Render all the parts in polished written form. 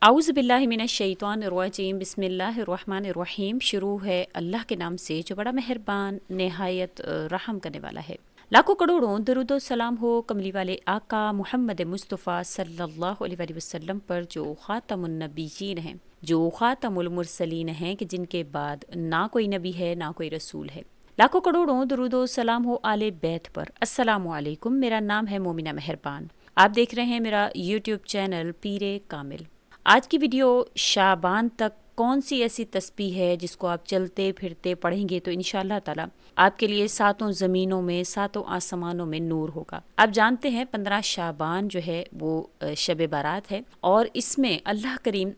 आउज़ बिल्लाहि मिनश शैतानिर रजीम बिस्मिल्लाहिर्रहमानिर्रहीम। शुरू है अल्लाह के नाम से जो बड़ा मेहरबान नहायत रहम करने वाला है। लाखों करोड़ों दरूदो सलाम हो कमली वाले आका मुहम्मद मुस्तफ़ा सल्लल्लाहु अलैहि वसल्लम पर, जो ख़ातमुन नबीयीन हैं, जो ख़ातमुल मुरसलीन हैं, कि जिनके बाद ना कोई नबी है ना कोई रसूल है। लाखों करोड़ों दरूदो सलाम हो आले बैत पर। अस्सलामु अलैकुम। मेरा नाम है मोमिना मेहरबान। आप देख रहे हैं मेरा यूट्यूब चैनल पीरे कामिल। आज की वीडियो शाबान तक कौन सी ऐसी तस्बीह है जिसको आप चलते फिरते पढ़ेंगे तो इंशाअल्लाह ताला आपके लिए सातों ज़मीनों में सातों आसमानों में नूर होगा। आप जानते हैं 15 शाबान जो है वो शब बारात है, और इसमें अल्लाह करीम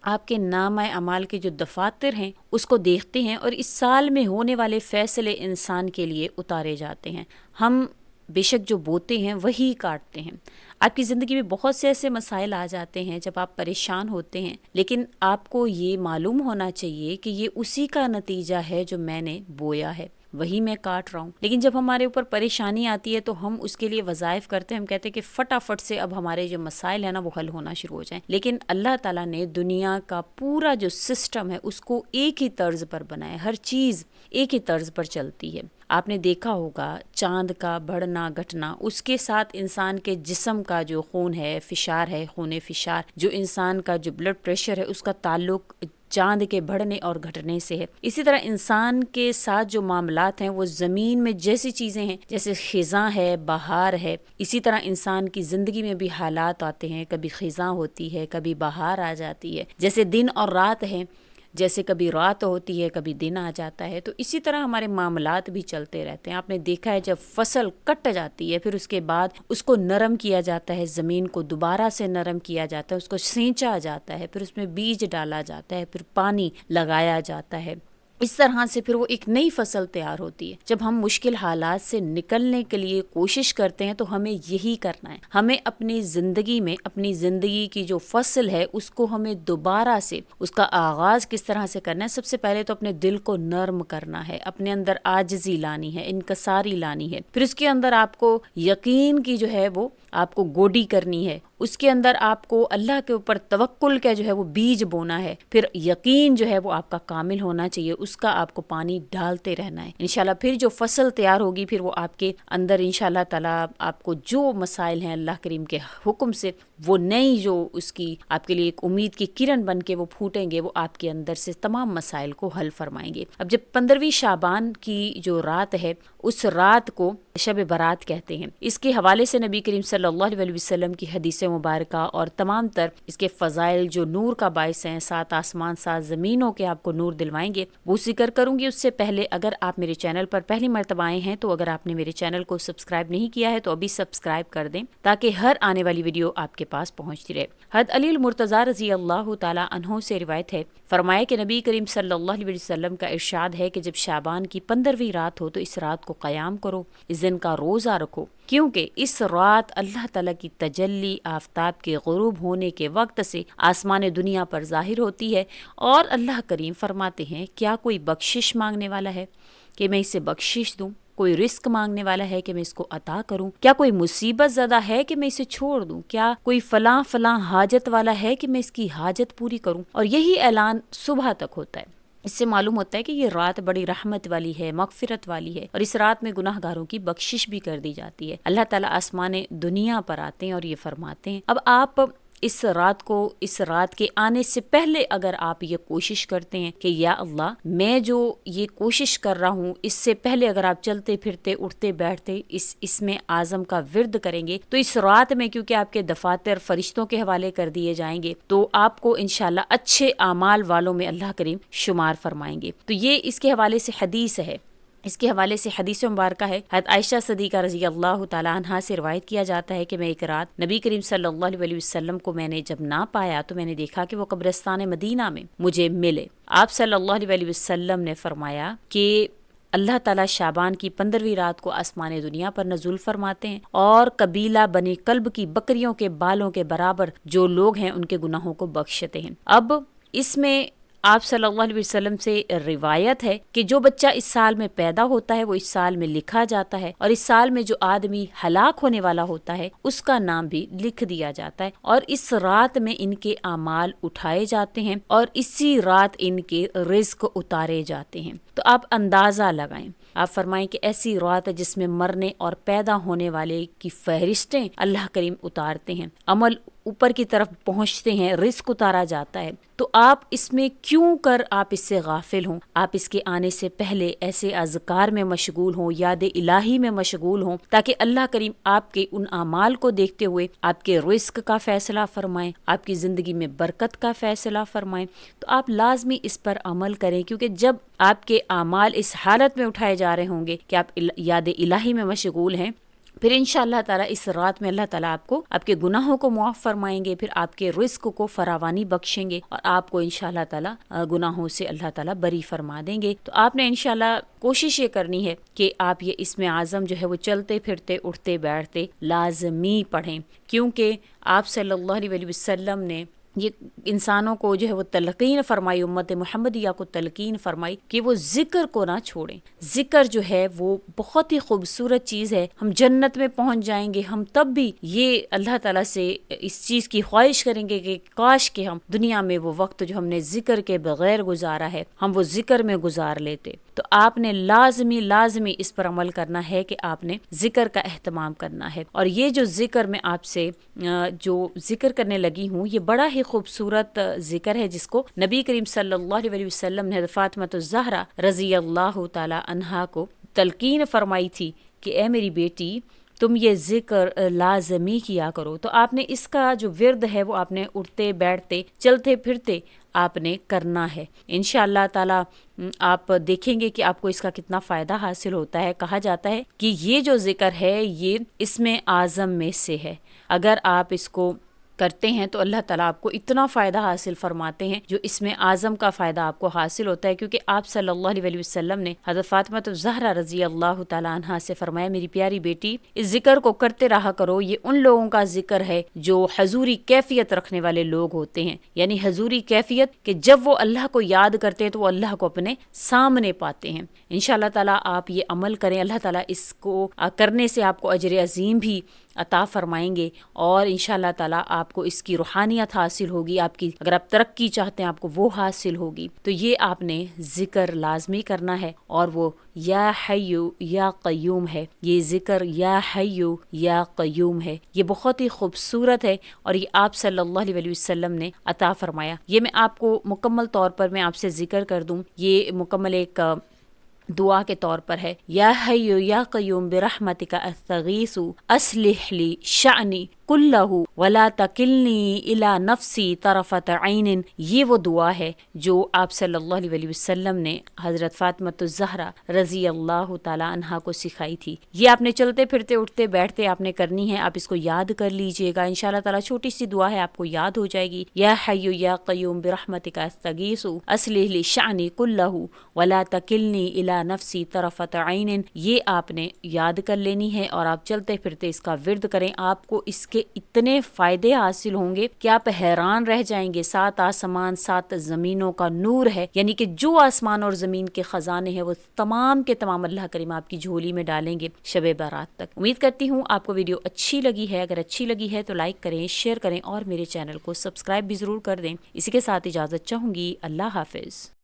आपके नामा अमाल के जो दफातर हैं उसको देखते हैं, और इस साल में होने वाले फ़ैसले इंसान के लिए उतारे जाते हैं। हम बेशक जो बोते हैं वही काटते हैं। आपकी ज़िंदगी में बहुत से ऐसे मसाइल आ जाते हैं जब आप परेशान होते हैं, लेकिन आपको ये मालूम होना चाहिए कि ये उसी का नतीजा है जो मैंने बोया है, वही मैं काट रहा हूँ। लेकिन जब हमारे ऊपर परेशानी आती है तो हम उसके लिए वज़ाइफ करते हैं, हम कहते हैं कि फटाफट से अब हमारे जो मसाइल हैं ना वो हल होना शुरू हो जाएं। लेकिन अल्लाह ताला ने दुनिया का पूरा जो सिस्टम है उसको एक ही तर्ज पर बनाया, हर चीज़ एक ही तर्ज पर चलती है। आपने देखा होगा चांद का बढ़ना घटना, उसके साथ इंसान के जिस्म का जो खून है फिशार है, खून फिशार, जो इंसान का जो ब्लड प्रेशर है उसका ताल्लुक चांद के बढ़ने और घटने से है। इसी तरह इंसान के साथ जो मामलात हैं वो ज़मीन में जैसी चीज़ें हैं, जैसे ख़िज़ां है, बहार है, इसी तरह इंसान की ज़िंदगी में भी हालात आते हैं। कभी ख़िज़ां होती है, कभी बहार आ जाती है, जैसे दिन और रात है, जैसे कभी रात होती है कभी दिन आ जाता है। तो इसी तरह हमारे मामलात भी चलते रहते हैं। आपने देखा है जब फसल कट जाती है फिर उसके बाद उसको नरम किया जाता है, ज़मीन को दोबारा से नरम किया जाता है, उसको सींचा जाता है, फिर उसमें बीज डाला जाता है, फिर पानी लगाया जाता है। इस तरह से फिर वो एक नई फसल तैयार होती है। जब हम मुश्किल हालात से निकलने के लिए कोशिश करते हैं तो हमें यही करना है। हमें अपनी ज़िंदगी में अपनी ज़िंदगी की जो फसल है उसको हमें दोबारा से उसका आगाज़ किस तरह से करना है। सबसे पहले तो अपने दिल को नर्म करना है, अपने अंदर आजिज़ी लानी है, इनकसारी लानी है। फिर उसके अंदर आपको यकीन की जो है वो आपको गोडी करनी है। उसके अंदर आपको अल्लाह के ऊपर तवक्कुल का जो है वो बीज बोना है। फिर यकीन जो है वो आपका कामिल होना चाहिए, उसका आपको पानी डालते रहना है। इंशाल्लाह फिर जो फसल तैयार होगी फिर वो आपके अंदर इंशाल्लाह ताला आपको जो मसाइल हैं अल्लाह करीम के हुक्म से वो नई जो उसकी आपके लिए एक उम्मीद की किरण बन के वो फूटेंगे, वो आपके अंदर से तमाम मसाइल को हल फरमाएंगे। अब जब 15वीं शाबान की जो रात है उस रात को शब बारात कहते हैं। इसके हवाले से नबी करीम सल्लल्लाहु अलैहि वसल्लम की हदीस मुबारका और तमाम तर इसके फ़ज़ाइल जो नूर का बायस हैं, सात आसमान सात ज़मीनों के आपको नूर दिलवाएंगे, वो जिक्र करूंगी। उससे पहले अगर आप मेरे चैनल पर पहली मर्तबा आए हैं तो अगर आपने मेरे चैनल को सब्सक्राइब नहीं किया है तो अभी सब्सक्राइब कर दें ताकि हर आने वाली वीडियो आपके पास पहुंचती रहे। हज़रत अली मुर्तज़ा रज़ी अल्लाह ताला अन्हो से रिवायत है, फरमाया कि नबी करीम सल्लल्लाहु अलैहि वसल्लम का इरशाद है कि जब शाबान की 15वीं रात हो तो इस रात को क़याम करो, इस दिन का रोज़ा रखो, क्योंकि इस रात अल्लाह ताला की तजल्ली आफताब के गुरूब होने के वक्त से आसमान दुनिया पर ज़ाहिर होती है। और अल्लाह करीम फरमाते हैं क्या कोई बख्शिश मांगने वाला है कि मैं इसे बख्शिश दूं, कोई रिस्क मांगने वाला है कि मैं इसको अता करूं, क्या कोई मुसीबत ज़दा है कि मैं इसे छोड़ दूं, क्या कोई फलां फलां हाजत वाला है कि मैं इसकी हाजत पूरी करूं। और यही ऐलान सुबह तक होता है। इससे मालूम होता है कि ये रात बड़ी रहमत वाली है, मगफिरत वाली है, और इस रात में गुनाहगारों की बख्शिश भी कर दी जाती है। अल्लाह ताला आसमान दुनिया पर आते हैं और ये फरमाते हैं। अब आप इस रात के आने से पहले अगर आप ये कोशिश करते हैं कि या अल्लाह मैं जो ये कोशिश कर रहा हूँ, इससे पहले अगर आप चलते फिरते उठते बैठते इसमें आज़म का विर्द करेंगे तो इस रात में क्योंकि आपके दफातर फरिश्तों के हवाले कर दिए जाएंगे तो आपको इंशाल्लाह अच्छे आमाल वालों में अल्लाह करीम शुमार फरमाएंगे। तो ये इसके हवाले से हदीस है। इसके हवाले से हदीस मुबारक है, हज़रत आयशा सदीक़ा रज़ी अल्लाह ताला अन्हा से रिवायत किया जाता है कि मैं एक रात नबी करीम सल्लल्लाहु अलैहि वसल्लम को मैंने जब ना पाया तो मैंने देखा कि वो कब्रिस्तान मदीना में मुझे मिले। आप सल्लल्लाहु अलैहि वसल्लम ने फरमाया कि अल्लाह ताला शाबान की 15वीं रात को आसमान दुनिया पर नज़ुल फरमाते हैं और कबीला बनी कल्ब की बकरियों के बालों के बराबर जो लोग हैं उनके गुनाहों को बख्शते हैं। अब इसमें آپ صلی اللہ علیہ وسلم سے روایت ہے کہ جو بچہ اس سال میں پیدا ہوتا ہے وہ اس سال میں لکھا جاتا ہے، اور اس سال میں جو آدمی ہلاک ہونے والا ہوتا ہے اس کا نام بھی لکھ دیا جاتا ہے، اور اس رات میں ان کے اعمال اٹھائے جاتے ہیں اور اسی رات ان کے رزق اتارے جاتے ہیں۔ تو آپ اندازہ لگائیں، آپ فرمائیں کہ ایسی رات ہے جس میں مرنے اور پیدا ہونے والے کی فہرستیں اللہ کریم اتارتے ہیں، عمل اوپر کی طرف پہنچتے ہیں، رزق اتارا جاتا ہے۔ تو آپ اس میں کیوں کر آپ اس سے غافل ہوں؟ آپ اس کے آنے سے پہلے ایسے اذکار میں مشغول ہوں، یاد الہی میں مشغول ہوں، تاکہ اللہ کریم آپ کے ان اعمال کو دیکھتے ہوئے آپ کے رزق کا فیصلہ فرمائیں، آپ کی زندگی میں برکت کا فیصلہ فرمائیں۔ تو آپ لازمی اس پر عمل کریں، کیونکہ جب آپ کے اعمال اس حالت میں اٹھائے جا رہے ہوں گے کہ آپ یاد الہی میں مشغول ہیں، پھر انشاءاللہ تعالیٰ اس رات میں اللہ تعالیٰ آپ کو آپ کے گناہوں کو معاف فرمائیں گے، پھر آپ کے رزق کو فراوانی بخشیں گے، اور آپ کو انشاءاللہ تعالیٰ گناہوں سے اللہ تعالیٰ بری فرما دیں گے۔ تو آپ نے انشاءاللہ کوشش یہ کرنی ہے کہ آپ یہ اسم اعظم جو ہے وہ چلتے پھرتے اٹھتے بیٹھتے لازمی پڑھیں، کیونکہ آپ صلی اللہ علیہ وسلم نے یہ انسانوں کو جو ہے وہ تلقین فرمائی، امت محمدیہ کو تلقین فرمائی کہ وہ ذکر کو نہ چھوڑیں۔ ذکر جو ہے وہ بہت ہی خوبصورت چیز ہے، ہم جنت میں پہنچ جائیں گے، ہم تب بھی یہ اللہ تعالیٰ سے اس چیز کی خواہش کریں گے کہ کاش کہ ہم دنیا میں وہ وقت جو ہم نے ذکر کے بغیر گزارا ہے ہم وہ ذکر میں گزار لیتے۔ تو آپ نے لازمی اس پر عمل کرنا ہے کہ آپ نے ذکر کا اہتمام کرنا ہے، اور یہ جو ذکر میں آپ سے جو ذکر کرنے لگی ہوں یہ بڑا ہی خوبصورت ذکر ہے، جس کو نبی کریم صلی اللہ علیہ وسلم نے حضرت فاطمہ الزہرا رضی اللہ تعالی عنہا کو تلقین فرمائی تھی کہ اے میری بیٹی تم یہ ذکر لازمی کیا کرو۔ تو آپ نے اس کا جو ورد ہے وہ آپ نے اٹھتے بیٹھتے چلتے پھرتے آپ نے کرنا ہے۔ انشاءاللہ تعالی آپ دیکھیں گے کہ آپ کو اس کا کتنا فائدہ حاصل ہوتا ہے۔ کہا جاتا ہے کہ یہ جو ذکر ہے یہ اسم اعظم میں سے ہے، اگر آپ اس کو کرتے ہیں تو اللہ تعالیٰ آپ کو اتنا فائدہ حاصل فرماتے ہیں جو اسم اعظم کا فائدہ آپ کو حاصل ہوتا ہے، کیونکہ آپ صلی اللہ علیہ وسلم نے حضرت فاطمہ الزہرا رضی اللہ تعالیٰ عنہا سے فرمایا میری پیاری بیٹی اس ذکر کو کرتے رہا کرو، یہ ان لوگوں کا ذکر ہے جو حضوری کیفیت رکھنے والے لوگ ہوتے ہیں، یعنی حضوری کیفیت کہ جب وہ اللہ کو یاد کرتے ہیں تو وہ اللہ کو اپنے سامنے پاتے ہیں۔ انشاءاللہ تعالیٰ آپ یہ عمل کریں، اللہ تعالیٰ اس کو کرنے سے آپ کو اجر عظیم بھی عطا فرمائیں گے، اور انشاءاللہ تعالیٰ آپ کو اس کی روحانیت حاصل ہوگی، آپ کی اگر آپ ترقی چاہتے ہیں آپ کو وہ حاصل ہوگی۔ تو یہ آپ نے ذکر لازمی کرنا ہے، اور وہ یا حیو یا قیوم ہے، یہ ذکر یا حیو یا قیوم ہے، یہ بہت ہی خوبصورت ہے، اور یہ آپ صلی اللہ علیہ وسلم نے عطا فرمایا۔ یہ میں آپ کو مکمل طور پر میں آپ سے ذکر کر دوں، یہ مکمل ایک دعا کے طور پر ہے، یا حیو یا قیوم برحمتک استغیث اصلح لی شأنی کلہ ولا تکلنی الی نفسی طرفۃ عین۔ یہ وہ دعا ہے جو آپ صلی اللہ علیہ وسلم نے حضرت فاطمہ الزہرا رضی اللہ تعالی عنہا کو سکھائی تھی۔ یہ آپ نے چلتے پھرتے اٹھتے بیٹھتے آپ نے کرنی ہے، آپ اس کو یاد کر لیجئے گا، انشاءاللہ تعالی چھوٹی سی دعا ہے، آپ کو یاد ہو جائے گی۔ یا حی یا قیوم برحمتک استغیث اصلح لی شأنی کلہ ولا تکلنی الی نفسی طرفۃ عین، یہ آپ نے یاد کر لینی ہے، اور آپ چلتے پھرتے اس کا ورد کریں۔ آپ کو اس کے اتنے فائدے حاصل ہوں گے کہ آپ حیران رہ جائیں گے۔ 7 آسمان 7 زمینوں کا نور ہے، یعنی کہ جو آسمان اور زمین کے خزانے ہیں وہ تمام کے تمام اللہ کریم آپ کی جھولی میں ڈالیں گے شب برات تک۔ امید کرتی ہوں آپ کو ویڈیو اچھی لگی ہے، اگر اچھی لگی ہے تو لائک کریں، شیئر کریں، اور میرے چینل کو سبسکرائب بھی ضرور کر دیں۔ اسی کے ساتھ اجازت چاہوں گی، اللہ حافظ۔